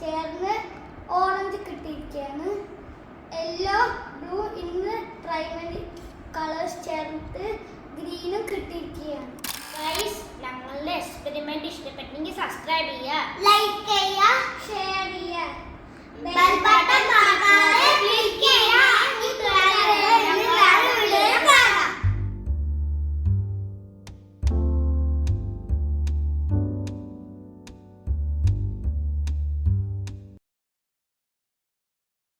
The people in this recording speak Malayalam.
ചേർന്ന് ഓറഞ്ച് കിട്ടിയിരിക്കുകയാണ്. യെല്ലോ ബ്ലൂ ഇന്ന് പ്രൈമറി കളേഴ്സ് ചേർത്ത് ഗ്രീനും കിട്ടിയിരിക്കുകയാണ്. ഗൈസ്, ഞങ്ങളുടെ എക്സ്പെരിമെന്റ് ഇഷ്ടപ്പെട്ടെങ്കിൽ സബ്സ്ക്രൈബ് ചെയ്യുക, ലൈക്ക് ചെയ്യുക, ഷെയർ ചെയ്യുക, ബെൽ ബട്ടൺ